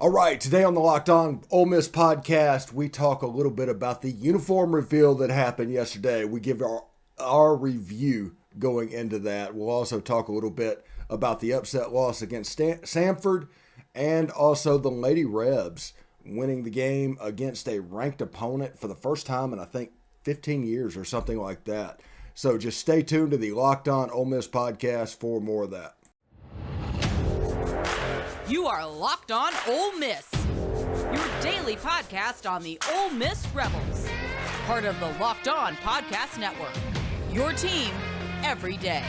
All right, today on the Locked On Ole Miss Podcast, we talk a little bit about the uniform reveal that happened yesterday. We give our review going into that. We'll also talk a little bit about the upset loss against Samford and also the Lady Rebs winning the game against a ranked opponent for the first time in, I think, 15 years or something like that. So just stay tuned to the Locked On Ole Miss Podcast for more of that. You are Locked On Ole Miss, your daily podcast on the Ole Miss Rebels. Part of the Locked On Podcast Network, your team every day.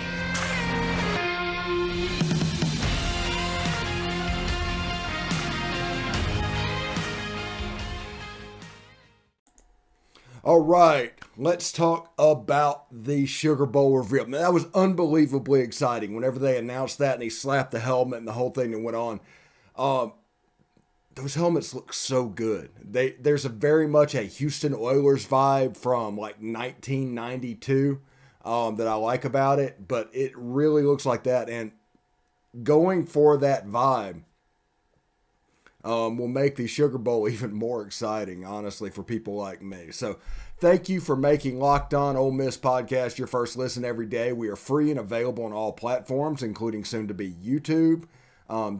All right, let's talk about the Sugar Bowl reveal. Man, that was unbelievably exciting whenever they announced that and he slapped the helmet and the whole thing that went on. Those helmets look so good. There's a very much a Houston Oilers vibe from like 1992 that I like about it, but it really looks like that. And going for that vibe will make the Sugar Bowl even more exciting, honestly, for people like me. So thank you for making Locked On Ole Miss Podcast your first listen every day. We are free and available on all platforms, including soon to be YouTube.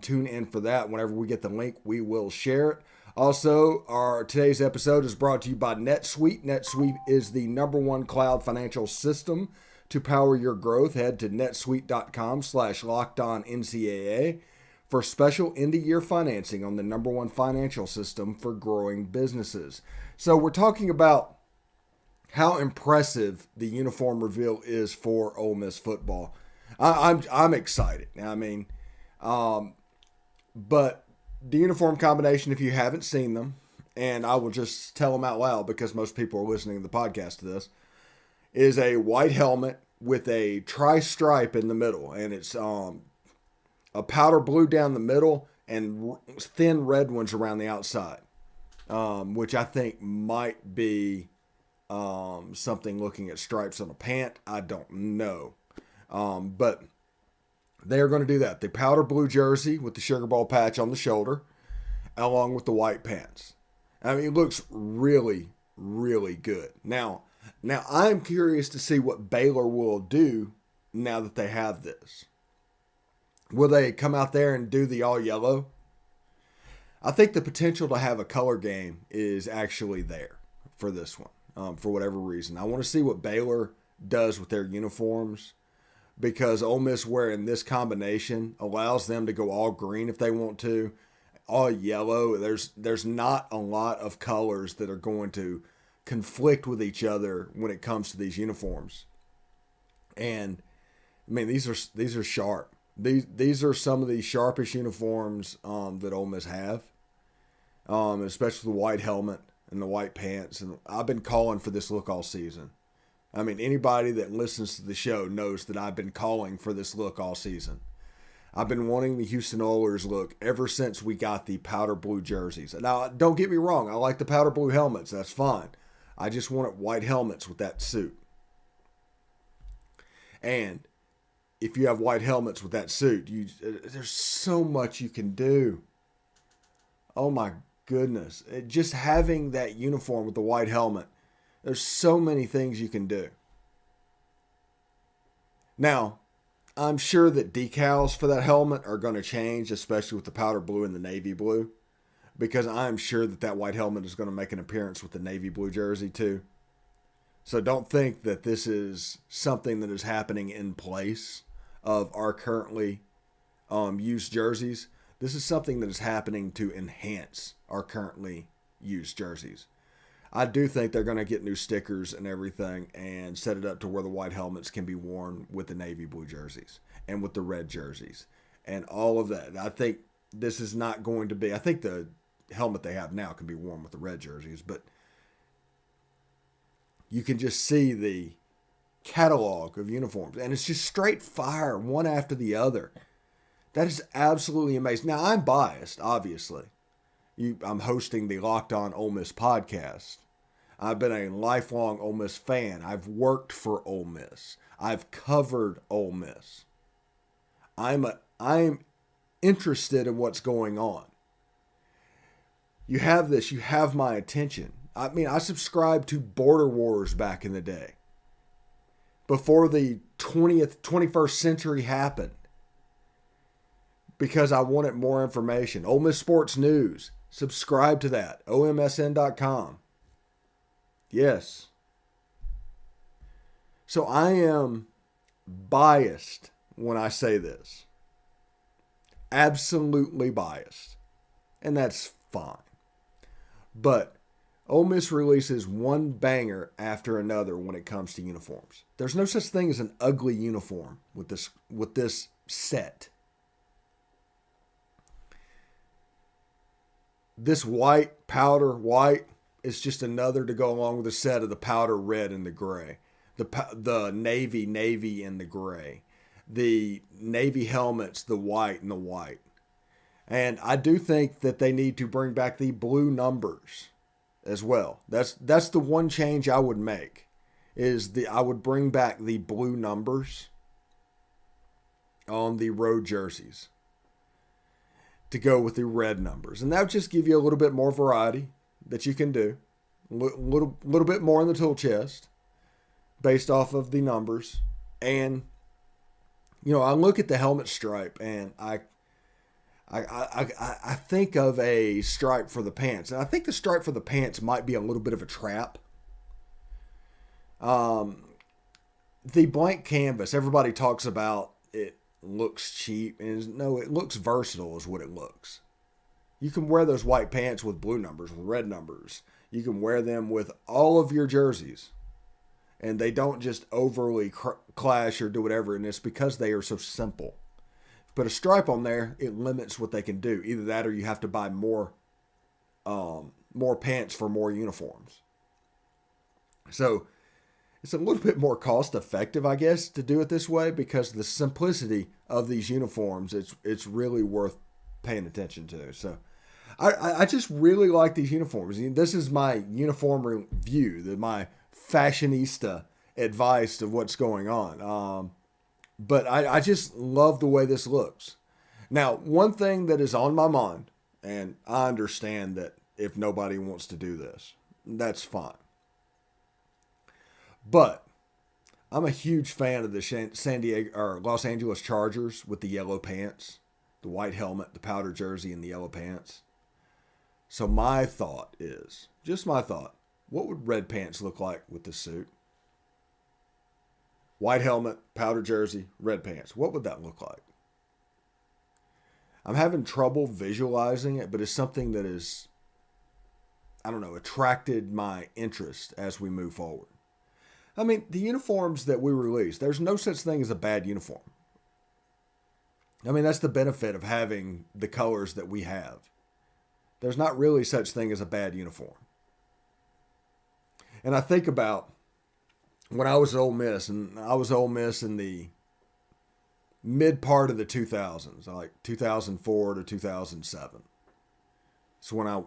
Tune in for that. Whenever we get the link, we will share it. Also, today's episode is brought to you by NetSuite. NetSuite is the #1 cloud financial system to power your growth. Head to netsuite.com/lockedonncaa for special end-of-year financing on the #1 financial system for growing businesses. So we're talking about how impressive the uniform reveal is for Ole Miss football. I'm excited. I mean, but the uniform combination, if you haven't seen them, and I will just tell them out loud because most people are listening to the podcast to this, is a white helmet with a tri-stripe in the middle, and it's a powder blue down the middle and thin red ones around the outside, which I think might be something looking at stripes on a pant. I don't know. But they're going to do that. The powder blue jersey with the Sugar Bowl patch on the shoulder, along with the white pants. I mean, it looks really, really good. Now I'm curious to see what Baylor will do now that they have this. Will they come out there and do the all yellow? I think the potential to have a color game is actually there for this one, for whatever reason. I want to see what Baylor does with their uniforms, because Ole Miss wearing this combination allows them to go all green if they want to, all yellow. There's not a lot of colors that are going to conflict with each other when it comes to these uniforms. And I mean, these are sharp. These are some of the sharpest uniforms that Ole Miss have, especially the white helmet and the white pants. And I've been calling for this look all season. I mean, anybody that listens to the show knows that I've been calling for this look all season. I've been wanting the Houston Oilers look ever since we got the powder blue jerseys. Now, don't get me wrong. I like the powder blue helmets. That's fine. I just wanted white helmets with that suit. And if you have white helmets with that suit, there's so much you can do. Oh my goodness. Just having that uniform with the white helmet, there's so many things you can do. Now, I'm sure that decals for that helmet are going to change, especially with the powder blue and the navy blue, because I'm sure that white helmet is going to make an appearance with the navy blue jersey too. So don't think that this is something that is happening in place of our currently used jerseys. This is something that is happening to enhance our currently used jerseys. I do think they're going to get new stickers and everything and set it up to where the white helmets can be worn with the navy blue jerseys and with the red jerseys and all of that. I think this is not going to be, I think the helmet they have now can be worn with the red jerseys, but you can just see the catalog of uniforms, and it's just straight fire, one after the other. That is absolutely amazing. Now, I'm biased, obviously. I'm hosting the Locked On Ole Miss podcast. I've been a lifelong Ole Miss fan. I've worked for Ole Miss. I've covered Ole Miss. I'm interested in what's going on. You have this. You have my attention. I mean, I subscribed to Border Wars back in the day. Before the 21st century happened. Because I wanted more information. Ole Miss Sports News. Subscribe to that. omsn.com. Yes. So I am biased when I say this. Absolutely biased. And that's fine. But Ole Miss releases one banger after another when it comes to uniforms. There's no such thing as an ugly uniform with this set. This white, powder white, is just another to go along with the set of the powder red and the gray. The navy and the gray. The navy helmets, the white and the white. And I do think that they need to bring back the blue numbers as well. That's the one change I would make. I would bring back the blue numbers on the road jerseys to go with the red numbers. And that would just give you a little bit more variety that you can do. A little bit more in the tool chest based off of the numbers. And, I look at the helmet stripe and I think of a stripe for the pants. And I think the stripe for the pants might be a little bit of a trap. The blank canvas, everybody talks about it looks cheap. And no, it looks versatile is what it looks. You can wear those white pants with blue numbers, with red numbers. You can wear them with all of your jerseys. And they don't just overly clash or do whatever. And it's because they are so simple. Put a stripe on there, it limits what they can do. Either that or you have to buy more pants for more uniforms. So it's a little bit more cost effective, I guess, to do it this way because the simplicity of these uniforms, it's really worth paying attention to. So I just really like these uniforms. This is my uniform review, my fashionista advice of what's going on. But I just love the way this looks. Now, one thing that is on my mind, and I understand that if nobody wants to do this, that's fine. But I'm a huge fan of the San Diego or Los Angeles Chargers with the yellow pants, the white helmet, the powder jersey, and the yellow pants. So my thought is, just my thought, what would red pants look like with this suit? White helmet, powder jersey, red pants. What would that look like? I'm having trouble visualizing it, but it's something that is, attracted my interest as we move forward. I mean, the uniforms that we release, there's no such thing as a bad uniform. I mean, that's the benefit of having the colors that we have. There's not really such thing as a bad uniform. And I think about when I was at Ole Miss, and I was Ole Miss in the mid part of the 2000s, like 2004 to 2007.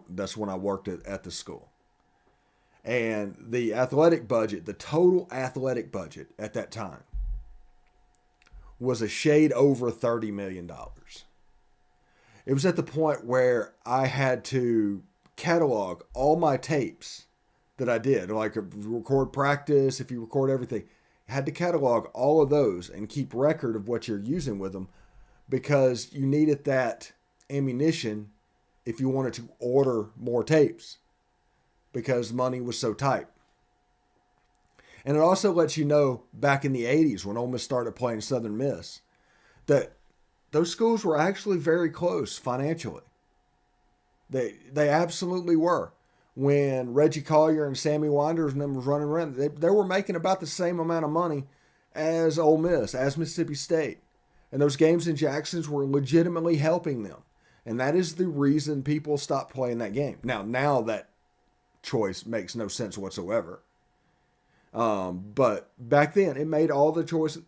That's when I worked at the school. And the athletic budget, the total athletic budget at that time was a shade over $30 million. It was at the point where I had to catalog all my tapes that I did, like record practice, if you record everything, I had to catalog all of those and keep record of what you're using with them because you needed that ammunition if you wanted to order more tapes because money was so tight. And it also lets you know back in the 80s when Ole Miss started playing Southern Miss that those schools were actually very close financially. They absolutely were. When Reggie Collier and Sammy Winders and them was running around, they were making about the same amount of money as Ole Miss, as Mississippi State. And those games in Jackson's were legitimately helping them. And that is the reason people stopped playing that game. Now that choice makes no sense whatsoever. But back then, it made all the choice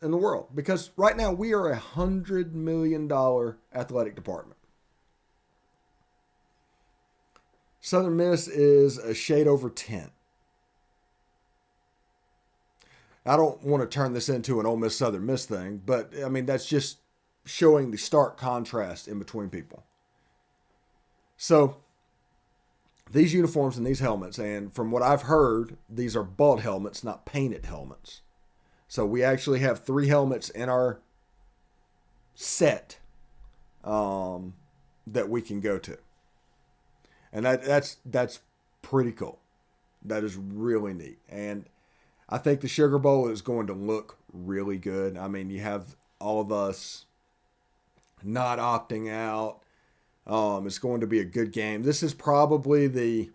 in the world. Because right now, we are $100 million athletic department. Southern Miss is a shade over 10. I don't want to turn this into an Ole Miss Southern Miss thing, but I mean, that's just showing the stark contrast in between people. So these uniforms and these helmets, and from what I've heard, these are bald helmets, not painted helmets. So we actually have 3 helmets in our set that we can go to. And that's pretty cool. That is really neat. And I think the Sugar Bowl is going to look really good. I mean, you have all of us not opting out. It's going to be a good game. This is probably the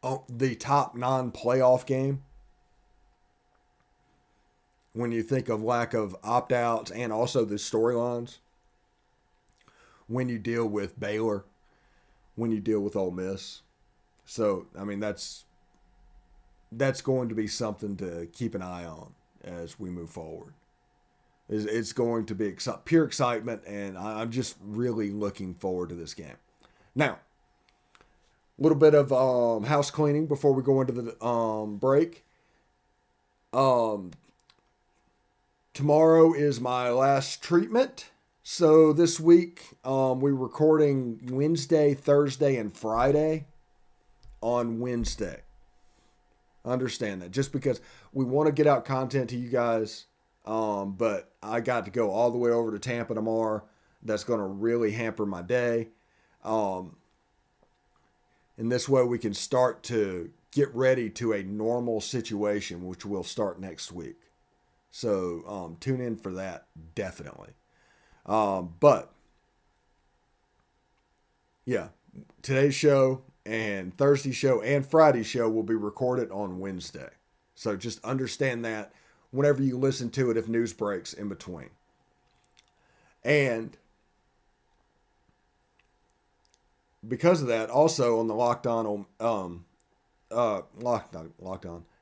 top non-playoff game when you think of lack of opt-outs and also the storylines. When you deal with Baylor, when you deal with Ole Miss. So, I mean, that's going to be something to keep an eye on as we move forward. It's going to be pure excitement, and I'm just really looking forward to this game. Now, a little bit of house cleaning before we go into the break. Tomorrow is my last treatment. So this week, we're recording Wednesday, Thursday, and Friday on Wednesday. Understand that. Just because we want to get out content to you guys, but I got to go all the way over to Tampa tomorrow. That's going to really hamper my day. And this way we can start to get ready to a normal situation, which will start next week. So tune in for that, definitely. But yeah, today's show and Thursday's show and Friday's show will be recorded on Wednesday. So just understand that whenever you listen to it, if news breaks in between. And because of that, also on the Locked On,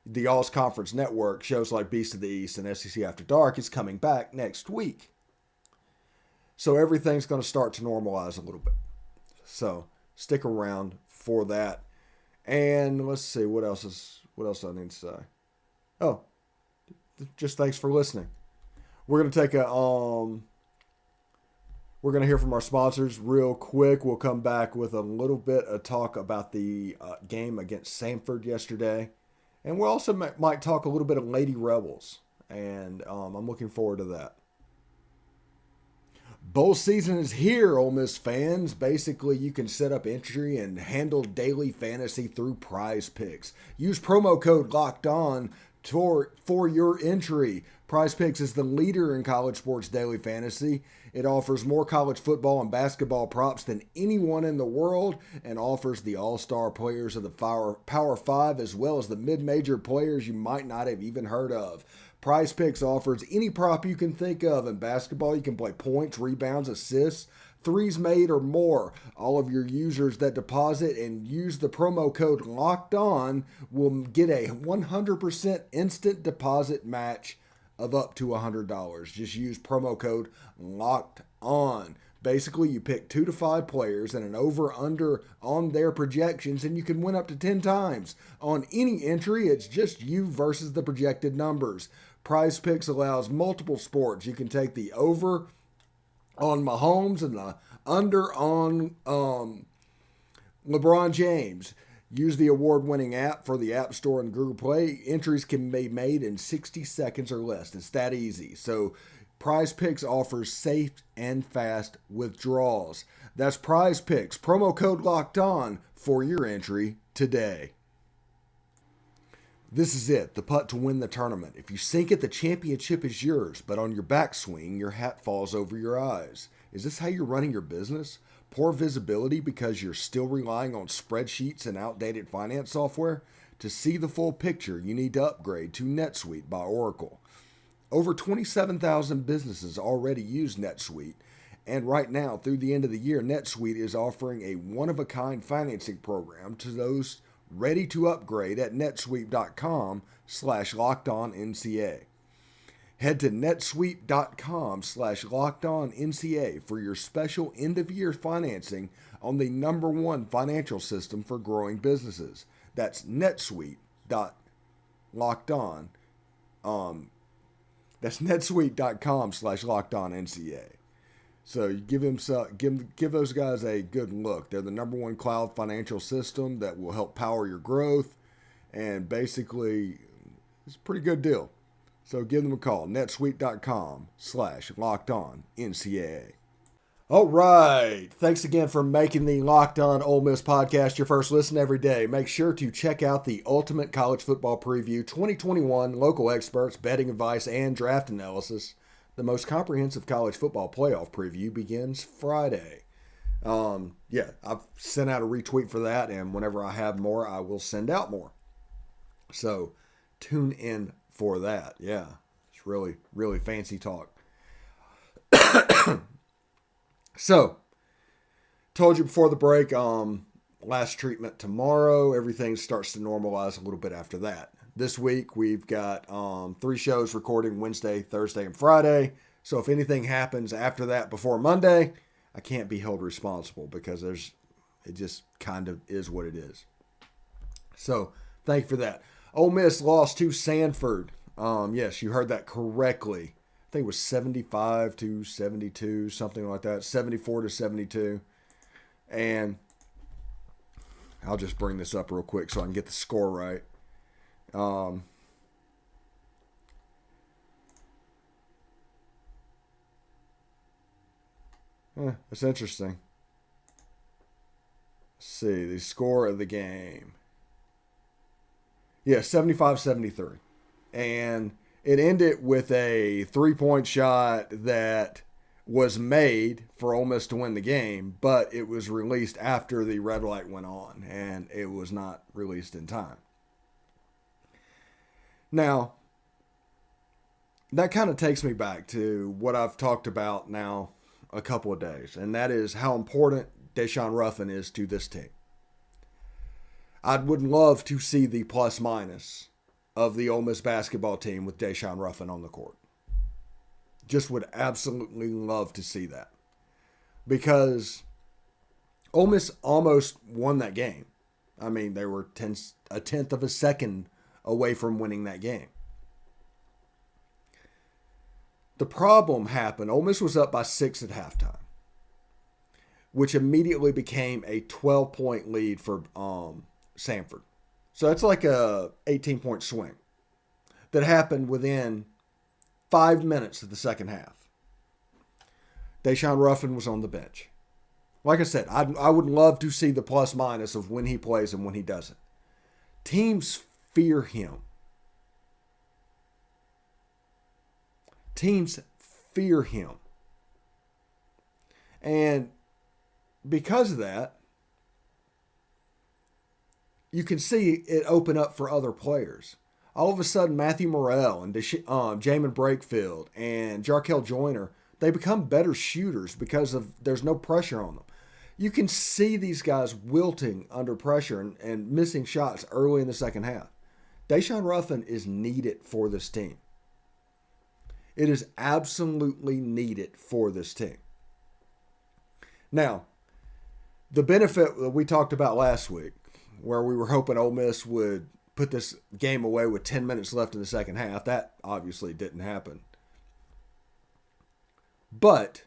the All's Conference Network, shows like Beast of the East and SEC After Dark is coming back next week. So everything's going to start to normalize a little bit. So stick around for that. And let's see, what else I need to say? Oh, just thanks for listening. We're going to take we're going to hear from our sponsors real quick. We'll come back with a little bit of talk about the game against Samford yesterday. And we'll also might talk a little bit of Lady Rebels. And I'm looking forward to that. Bowl season is here, Ole Miss fans. Basically, you can set up entry and handle daily fantasy through PrizePicks. Use promo code LOCKEDON for your entry. PrizePicks is the leader in college sports daily fantasy. It offers more college football and basketball props than anyone in the world and offers the all-star players of the Power 5 as well as the mid-major players you might not have even heard of. PrizePicks offers any prop you can think of. In basketball, you can play points, rebounds, assists, threes made, or more. All of your users that deposit and use the promo code LOCKEDON will get a 100% instant deposit match of up to $100. Just use promo code LOCKEDON. Basically, you pick 2 to 5 players and an over-under on their projections, and you can win up to 10 times. On any entry, it's just you versus the projected numbers. PrizePicks allows multiple sports. You can take the over on Mahomes and the under on LeBron James. Use the award-winning app for the App Store and Google Play. Entries can be made in 60 seconds or less. It's that easy. So PrizePicks offers safe and fast withdrawals. That's PrizePicks. Promo code LOCKEDON for your entry today. This is it, the putt to win the tournament. If you sink it, the championship is yours, but on your backswing, your hat falls over your eyes. Is this how you're running your business? Poor visibility because you're still relying on spreadsheets and outdated finance software? To see the full picture, you need to upgrade to NetSuite by Oracle. Over 27,000 businesses already use NetSuite, and right now, through the end of the year, NetSuite is offering a one-of-a-kind financing program to those ready to upgrade at netsuite.com/lockedonnca. Head to netsuite.com/lockedonnca for your special end-of-year financing on the #1 financial system for growing businesses. That's netsuite.lockedon. That's netsuite.com/lockedonnca. So you give those guys a good look. They're the number one cloud financial system that will help power your growth. And basically, it's a pretty good deal. So give them a call, netsuite.com/LockedOnNCAA. All right. Thanks again for making the Locked On Ole Miss podcast your first listen every day. Make sure to check out the Ultimate College Football Preview 2021, local experts, betting advice, and draft analysis. The most comprehensive college football playoff preview begins Friday. I've sent out a retweet for that, and whenever I have more, I will send out more. So tune in for that. Yeah, it's really, really fancy talk. So, told you before the break, last treatment tomorrow. Everything starts to normalize a little bit after that. This week, we've got 3 shows recording Wednesday, Thursday, and Friday. So if anything happens after that before Monday, I can't be held responsible because it just kind of is what it is. So thank you for that. Ole Miss lost to Samford. Yes, you heard that correctly. I think it was 75-72, something like that. 74-72. And I'll just bring this up real quick so I can get the score right. That's interesting. Let's see, the score of the game. Yeah, 75-73. And it ended with a 3-point shot that was made for Ole Miss to win the game, but it was released after the red light went on, and it was not released in time. Now, that kind of takes me back to what I've talked about now a couple of days, and that is how important Deshaun Ruffin is to this team. I would love to see the plus-minus of the Ole Miss basketball team with Deshaun Ruffin on the court. Just would absolutely love to see that. Because Ole Miss almost won that game. I mean, they were a tenth of a second away from winning that game. The problem happened. Ole Miss was up by 6 at halftime, which immediately became a 12-point lead for Samford. So that's like a 18-point swing that happened within 5 minutes of the second half. Deshaun Ruffin was on the bench. Like I said, I would love to see the plus-minus of when he plays and when he doesn't. Teams fear him. Teams fear him. And because of that, you can see it open up for other players. All of a sudden, Matthew Morrell and Jamin Brakefield and Jarkel Joyner, they become better shooters because there's no pressure on them. You can see these guys wilting under pressure and missing shots early in the second half. Deshaun Ruffin is needed for this team. It is absolutely needed for this team. Now, the benefit that we talked about last week, where we were hoping Ole Miss would put this game away with 10 minutes left in the second half, that obviously didn't happen. But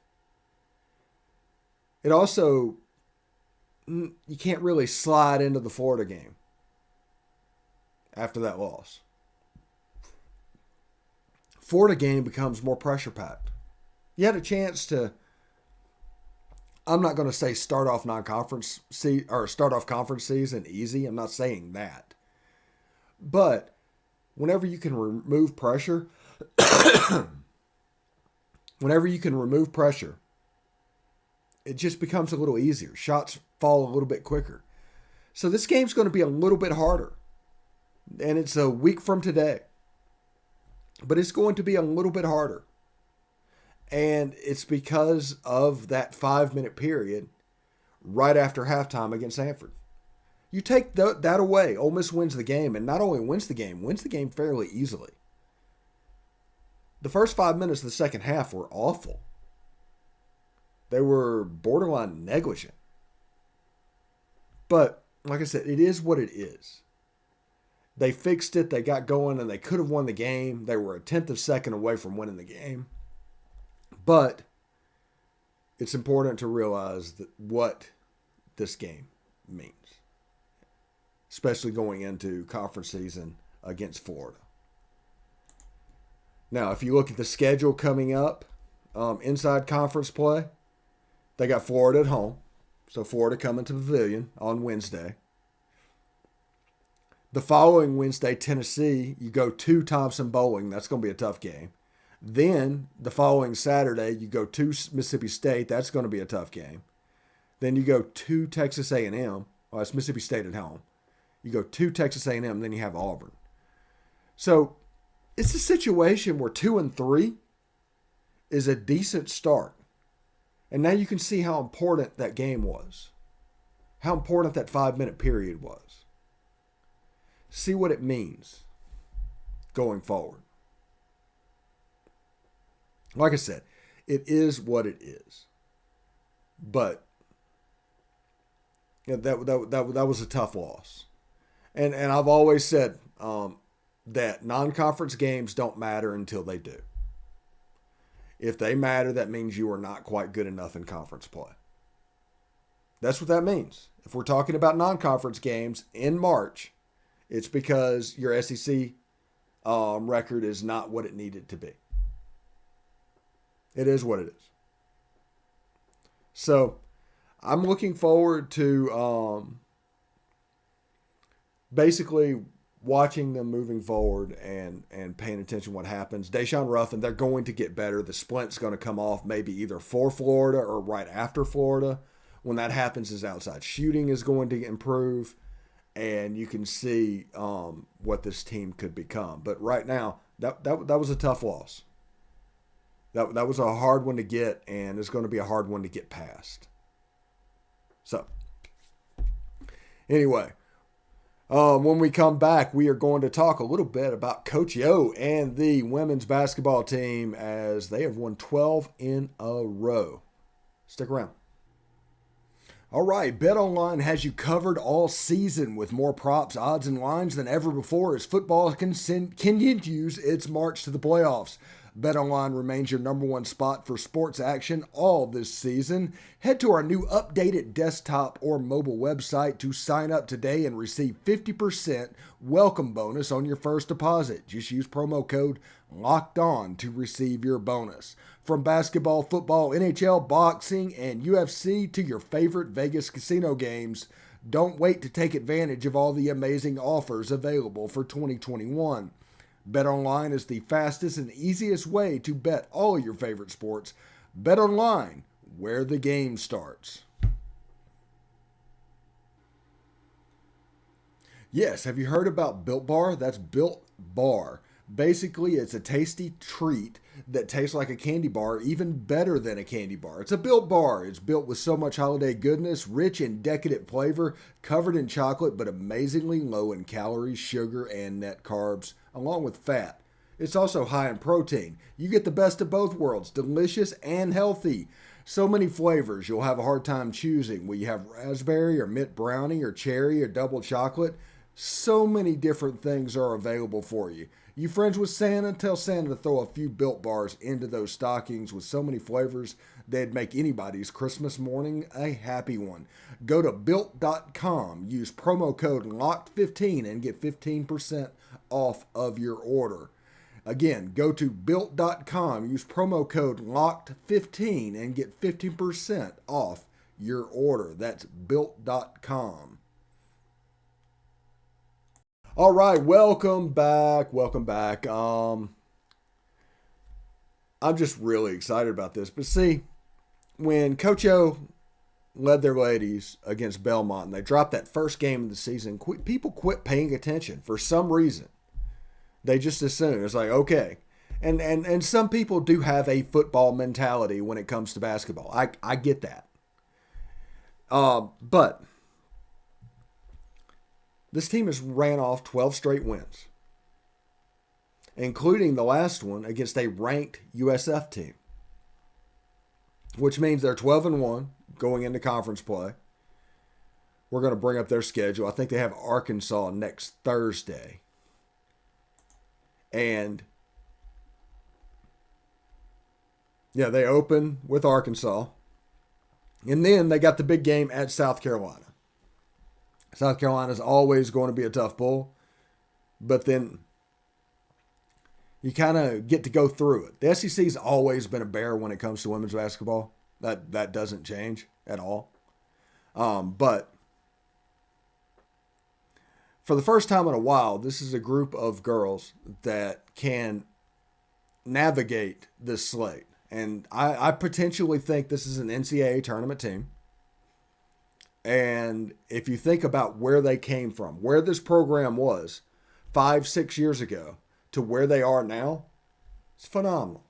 it also, you can't really slide into the Florida game after that loss. Florida game becomes more pressure packed. You had a chance to, I'm not going to say start off conference season easy. I'm not saying that. But whenever you can remove pressure, it just becomes a little easier. Shots fall a little bit quicker. So this game's going to be a little bit harder. And it's a week from today. But it's going to be a little bit harder. And it's because of that 5-minute period right after halftime against Samford. You take that away, Ole Miss wins the game, and not only wins the game fairly easily. The first 5 minutes of the second half were awful. They were borderline negligent. But, like I said, it is what it is. They fixed it, they got going, and they could have won the game. They were a tenth of a second away from winning the game. But it's important to realize what this game means, especially going into conference season against Florida. Now, if you look at the schedule coming up, inside conference play, they got Florida at home. So Florida coming to Pavilion on Wednesday. The following Wednesday, Tennessee, you go to Thompson-Boling. That's going to be a tough game. Then the following Saturday, you go to Mississippi State. That's going to be a tough game. Then you go to Texas A&M. Well, it's Mississippi State at home. You go to Texas A&M, then you have Auburn. So it's a situation where 2-3 is a decent start. And now you can see how important that game was. How important that 5-minute period was. See what it means going forward. Like I said, it is what it is. But that was a tough loss. And I've always said that non-conference games don't matter until they do. If they matter, that means you are not quite good enough in conference play. That's what that means. If we're talking about non-conference games in March, it's because your SEC record is not what it needed to be. It is what it is. So I'm looking forward to basically watching them moving forward and paying attention to what happens. Deshaun Ruffin, they're going to get better. The splint's going to come off maybe either for Florida or right after Florida. When that happens, his outside shooting is going to improve, and you can see what this team could become. But right now, that was a tough loss. That was a hard one to get, and it's going to be a hard one to get past. So, anyway, when we come back, we are going to talk a little bit about Coach Yo and the women's basketball team as they have won 12 in a row. Stick around. All right, BetOnline has you covered all season with more props, odds, and lines than ever before as football continues its march to the playoffs. BetOnline remains your number one spot for sports action all this season. Head to our new updated desktop or mobile website to sign up today and receive 50% welcome bonus on your first deposit. Just use promo code LOCKEDON to receive your bonus. From basketball, football, NHL, boxing, and UFC to your favorite Vegas casino games, don't wait to take advantage of all the amazing offers available for 2021. BetOnline is the fastest and easiest way to bet all your favorite sports. BetOnline, where the game starts. Yes, have you heard about Built Bar? That's Built Bar. Basically, it's a tasty treat that tastes like a candy bar, even better than a candy bar. It's a Built Bar. It's built with so much holiday goodness, rich and decadent flavor, covered in chocolate, but amazingly low in calories, sugar, and net carbs, along with fat. It's also high in protein. You get the best of both worlds, delicious and healthy. So many flavors, you'll have a hard time choosing. Will you have raspberry or mint brownie or cherry or double chocolate? So many different things are available for you. You friends with Santa? Tell Santa to throw a few Built Bars into those stockings with so many flavors they'd make anybody's Christmas morning a happy one. Go to Built.com, use promo code LOCKED15 and get 15% off of your order. Again, go to Built.com, use promo code LOCKED15 and get 15% off your order. That's Built.com. All right, welcome back. I'm just really excited about this. But see, when Coach O led their ladies against Belmont and they dropped that first game of the season, people quit paying attention for some reason. They just assume. It's like, okay. And some people do have a football mentality when it comes to basketball. I get that. But this team has ran off 12 straight wins, including the last one against a ranked USF team, which means they're 12-1 going into conference play. We're going to bring up their schedule. I think they have Arkansas next Thursday. And yeah, they open with Arkansas. And then they got the big game at South Carolina. South Carolina is always going to be a tough pull, but then you kind of get to go through it. The SEC's always been a bear when it comes to women's basketball. That doesn't change at all. But for the first time in a while, this is a group of girls that can navigate this slate. And I potentially think this is an NCAA tournament team. And if you think about where they came from, where this program was 5-6 years ago to where they are now, it's phenomenal.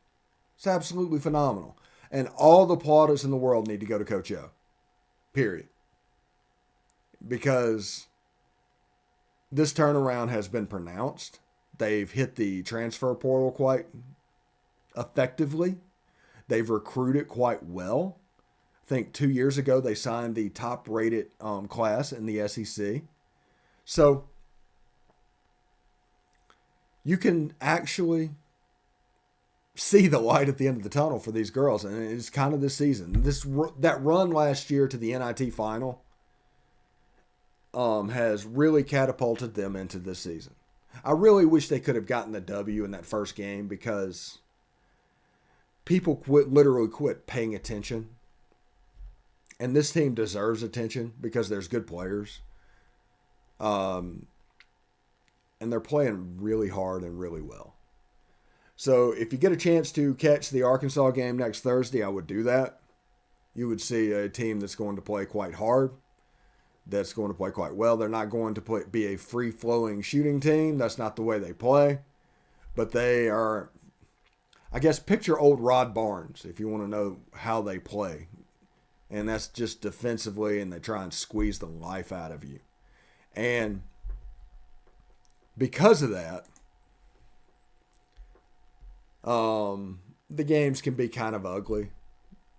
It's absolutely phenomenal. And all the plaudits in the world need to go to Coach O. Period. Because this turnaround has been pronounced. They've hit the transfer portal quite effectively. They've recruited quite well. I think 2 years ago they signed the top-rated class in the SEC. So you can actually see the light at the end of the tunnel for these girls, and it's kind of this season. That run last year to the NIT final has really catapulted them into this season. I really wish they could have gotten the W in that first game because people literally quit paying attention. And this team deserves attention because there's good players. And they're playing really hard and really well. So if you get a chance to catch the Arkansas game next Thursday, I would do that. You would see a team that's going to play quite hard, that's going to play quite well. They're not going to be a free-flowing shooting team. That's not the way they play. But they are, I guess, picture old Rod Barnes if you want to know how they play. And that's just defensively, and they try and squeeze the life out of you. And because of that, the games can be kind of ugly.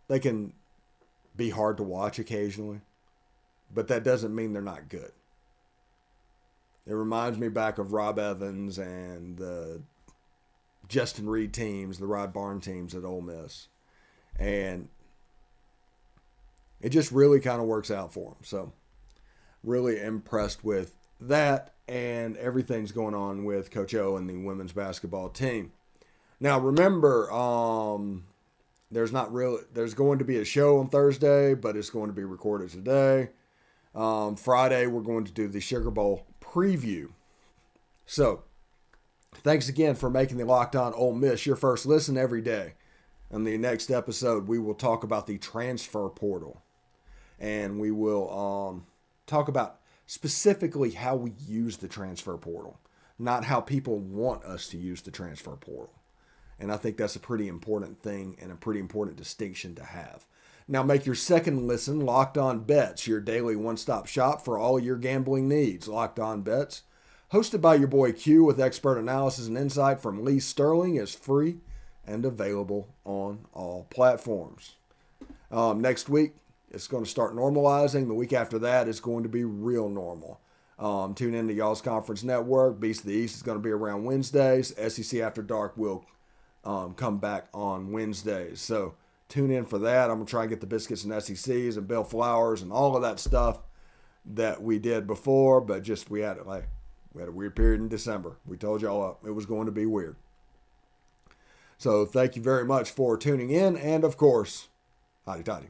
They can be hard to watch occasionally, but that doesn't mean they're not good. It reminds me back of Rob Evans and the Justin Reed teams, the Rod Barnes teams at Ole Miss. And it just really kind of works out for them. So really impressed with that and everything's going on with Coach O and the women's basketball team. Now remember, there's going to be a show on Thursday, but it's going to be recorded today. Friday, we're going to do the Sugar Bowl preview. So thanks again for making the Locked On Ole Miss your first listen every day. In the next episode, we will talk about the transfer portal. And we will talk about specifically how we use the transfer portal, not how people want us to use the transfer portal. And I think that's a pretty important thing and a pretty important distinction to have. Now make your second listen Locked On Bets, your daily one-stop shop for all your gambling needs. Locked On Bets, hosted by your boy Q with expert analysis and insight from Lee Sterling, is free and available on all platforms. Next week, it's going to start normalizing. The week after that is going to be real normal. Tune in to Y'all's Conference Network. Beast of the East is going to be around Wednesdays. SEC After Dark will come back on Wednesdays. So tune in for that. I'm going to try and get the biscuits and SECs and Bill Flowers and all of that stuff that we did before, but just we had a weird period in December. We told y'all it was going to be weird. So thank you very much for tuning in, and of course, hotty toddy.